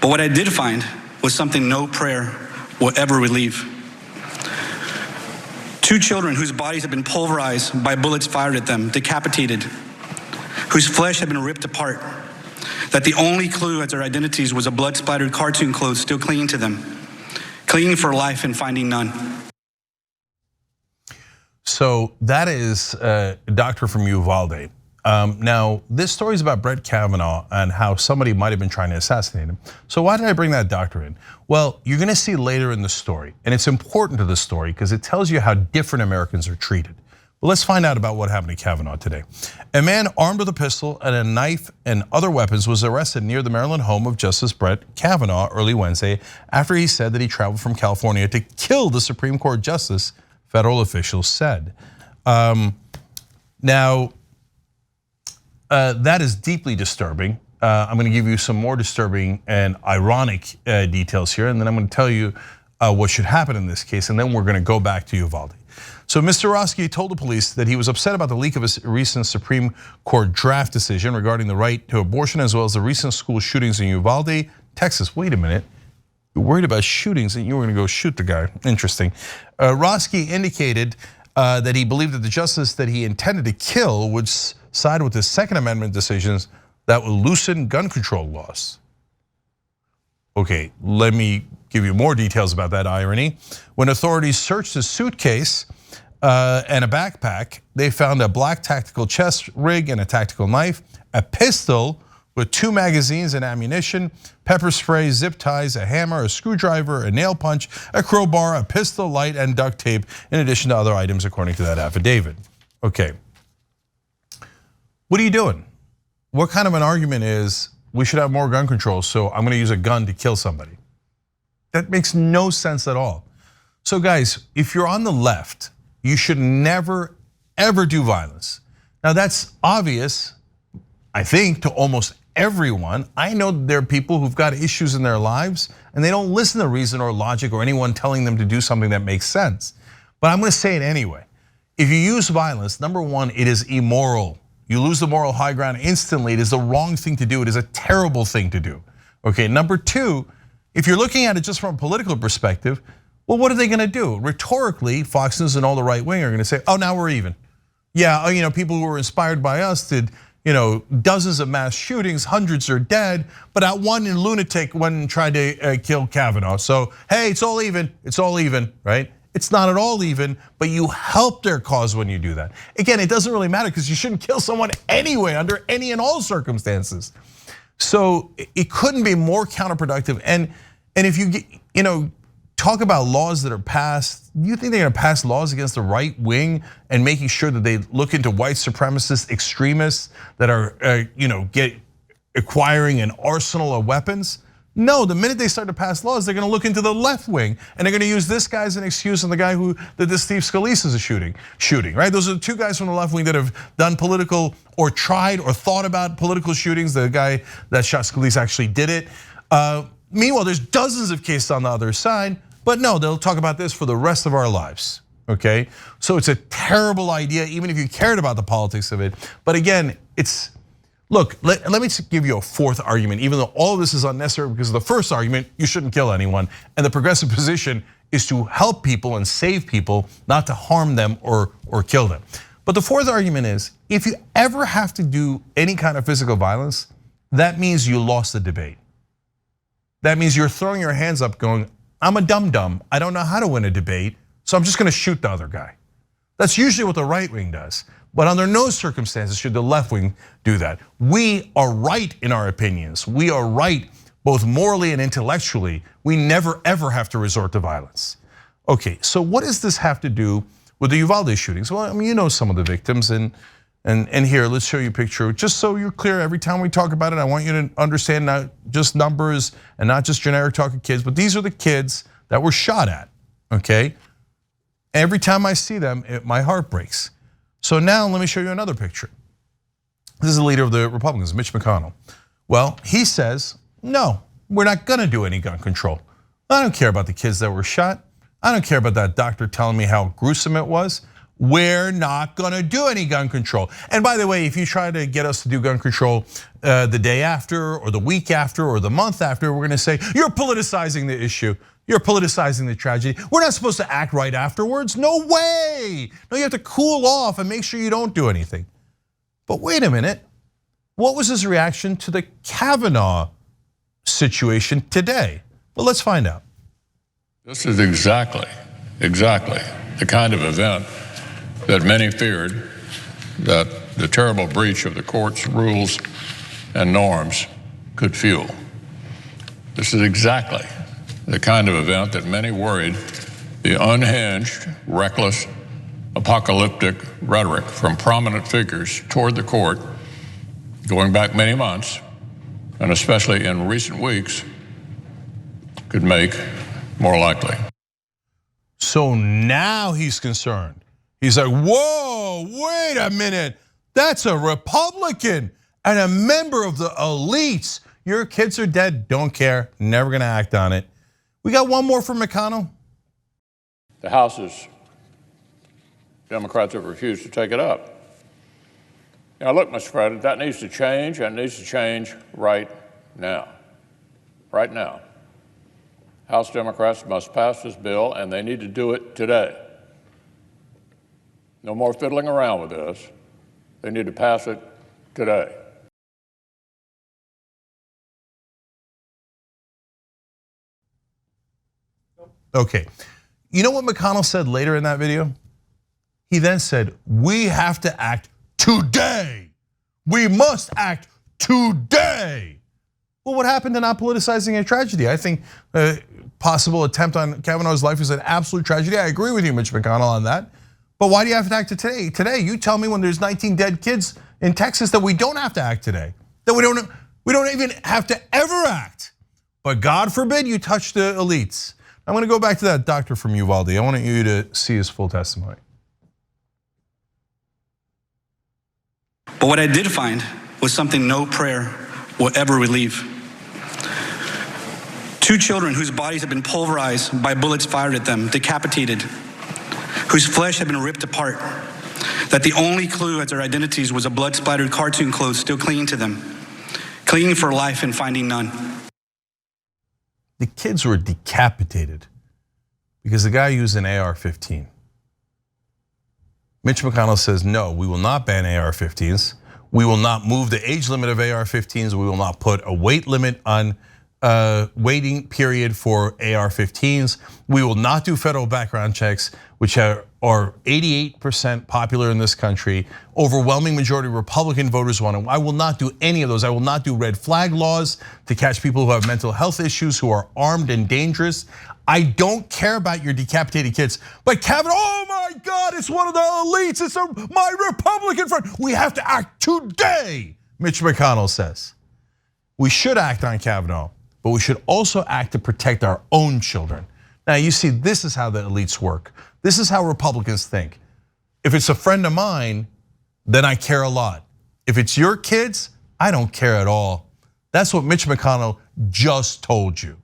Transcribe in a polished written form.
But what I did find was something no prayer will ever relieve. 2 children whose bodies have been pulverized by bullets fired at them, decapitated, whose flesh had been ripped apart, that the only clue as their identities was a blood-splattered cartoon clothes still clinging to them, clinging for life and finding none. So that is a doctor from Uvalde. Now, this story is about Brett Kavanaugh and how somebody might have been trying to assassinate him. So why did I bring that doctor in? Well, you're gonna see later in the story, and it's important to the story because it tells you how different Americans are treated. But let's find out about what happened to Kavanaugh today. A man armed with a pistol and a knife and other weapons was arrested near the Maryland home of Justice Brett Kavanaugh early Wednesday after he said that he traveled from California to kill the Supreme Court justice, federal officials said. Now, that is deeply disturbing. I'm gonna give you some more disturbing and ironic details here, and then I'm gonna tell you what should happen in this case, and then we're gonna go back to Uvalde. So Mr. Roski told the police that he was upset about the leak of a recent Supreme Court draft decision regarding the right to abortion, as well as the recent school shootings in Uvalde, Texas. Wait a minute, you're worried about shootings and you were gonna go shoot the guy, interesting. Roski indicated that he believed that the justice that he intended to kill would side with the Second Amendment decisions that will loosen gun control laws. Okay, let me give you more details about that irony. When authorities searched his suitcase and a backpack, they found a black tactical chest rig and a tactical knife, a pistol with 2 magazines and ammunition, pepper spray, zip ties, a hammer, a screwdriver, a nail punch, a crowbar, a pistol, light, and duct tape, in addition to other items according to that affidavit. Okay. What are you doing? What kind of an argument is we should have more gun control, so I'm gonna use a gun to kill somebody? That makes no sense at all. So guys, if you're on the left, you should never, ever do violence. Now that's obvious, I think, to almost everyone. I know there are people who've got issues in their lives and they don't listen to reason or logic or anyone telling them to do something that makes sense. But I'm gonna say it anyway. If you use violence, number one, it is immoral. You lose the moral high ground instantly. It is the wrong thing to do. It is a terrible thing to do. Okay, number two, if you're looking at it just from a political perspective, well, what are they gonna do? Rhetorically, Fox News and all the right wing are gonna say, oh, now we're even. Yeah, people who were inspired by us did dozens of mass shootings, hundreds are dead, but that one lunatic went and tried to kill Kavanaugh. So, hey, it's all even, right? It's not at all even, but you help their cause when you do that. Again, it doesn't really matter because you shouldn't kill someone anyway under any and all circumstances. So it couldn't be more counterproductive. And if you talk about laws that are passed, you think they're gonna pass laws against the right wing and making sure that they look into white supremacist extremists that are acquiring an arsenal of weapons? No, the minute they start to pass laws, they're gonna look into the left wing and they're gonna use this guy as an excuse on the guy that this Steve Scalise is shooting, right? Those are the 2 guys from the left wing that have done political or tried or thought about political shootings. The guy that shot Scalise actually did it. Meanwhile, there's dozens of cases on the other side, but no, they'll talk about this for the rest of our lives, okay? So it's a terrible idea, even if you cared about the politics of it. But again, look, let me give you a 4th argument, even though all of this is unnecessary because of the first argument, you shouldn't kill anyone. And the progressive position is to help people and save people, not to harm them or kill them. But the 4th argument is, if you ever have to do any kind of physical violence, that means you lost the debate. That means you're throwing your hands up going, I'm a dum-dum, I don't know how to win a debate, so I'm just gonna shoot the other guy. That's usually what the right wing does. But under no circumstances should the left wing do that. We are right in our opinions. We are right both morally and intellectually. We never ever have to resort to violence. Okay, so what does this have to do with the Uvalde shootings? Well, I mean, you know some of the victims and here, let's show you a picture. Just so you're clear, every time we talk about it, I want you to understand not just numbers and not just generic talk of kids, but these are the kids that were shot at, okay? Every time I see them, my heart breaks. So now let me show you another picture. This is the leader of the Republicans, Mitch McConnell. Well, he says, no, we're not gonna do any gun control. I don't care about the kids that were shot. I don't care about that doctor telling me how gruesome it was. we're not gonna do any gun control. And by the way, if you try to get us to do gun control the day after or the week after or the month after, we're gonna say, you're politicizing the issue. You're politicizing the tragedy. We're not supposed to act right afterwards. No way. No, you have to cool off and make sure you don't do anything. But wait a minute. What was his reaction to the Kavanaugh situation today? Well, let's find out. This is exactly the kind of event that many feared that the terrible breach of the court's rules and norms could fuel. This is exactly the kind of event that many worried the unhinged, reckless, apocalyptic rhetoric from prominent figures toward the court going back many months, and especially in recent weeks, could make more likely. So now he's concerned. He's like, whoa, wait a minute. That's a Republican and a member of the elites. Your kids are dead, don't care, never gonna act on it. We got one more from McConnell. The House's Democrats have refused to take it up. Now, look, Mr. President, that needs to change, and it needs to change right now. Right now. House Democrats must pass this bill, and they need to do it today. No more fiddling around with this. They need to pass it today. Okay, you know what McConnell said later in that video? He then said, we have to act today. We must act today. Well, what happened to not politicizing a tragedy? I think possible attempt on Kavanaugh's life is an absolute tragedy. I agree with you, Mitch McConnell, on that. But why do you have to act today? Today, you tell me when there's 19 dead kids in Texas that we don't have to act today. That we don't even have to ever act. But God forbid you touch the elites. I'm gonna go back to that doctor from Uvalde. I want you to see his full testimony. But what I did find was something no prayer will ever relieve. 2 children whose bodies have been pulverized by bullets fired at them, decapitated, whose flesh had been ripped apart, that the only clue as their identities was a blood-splattered cartoon clothes still clinging to them, clinging for life and finding none. The kids were decapitated because the guy used an AR-15. Mitch McConnell says, no, we will not ban AR-15s. We will not move the age limit of AR-15s. We will not put a weight limit on waiting period for AR-15s. We will not do federal background checks, which are 88% popular in this country. Overwhelming majority of Republican voters want them. I will not do any of those. I will not do red flag laws to catch people who have mental health issues, who are armed and dangerous. I don't care about your decapitated kids. But Kavanaugh, oh my God, it's one of the elites. It's my Republican friend. We have to act today, Mitch McConnell says. We should act on Kavanaugh, but we should also act to protect our own children. Now you see, this is how the elites work. This is how Republicans think. If it's a friend of mine, then I care a lot. If it's your kids, I don't care at all. That's what Mitch McConnell just told you.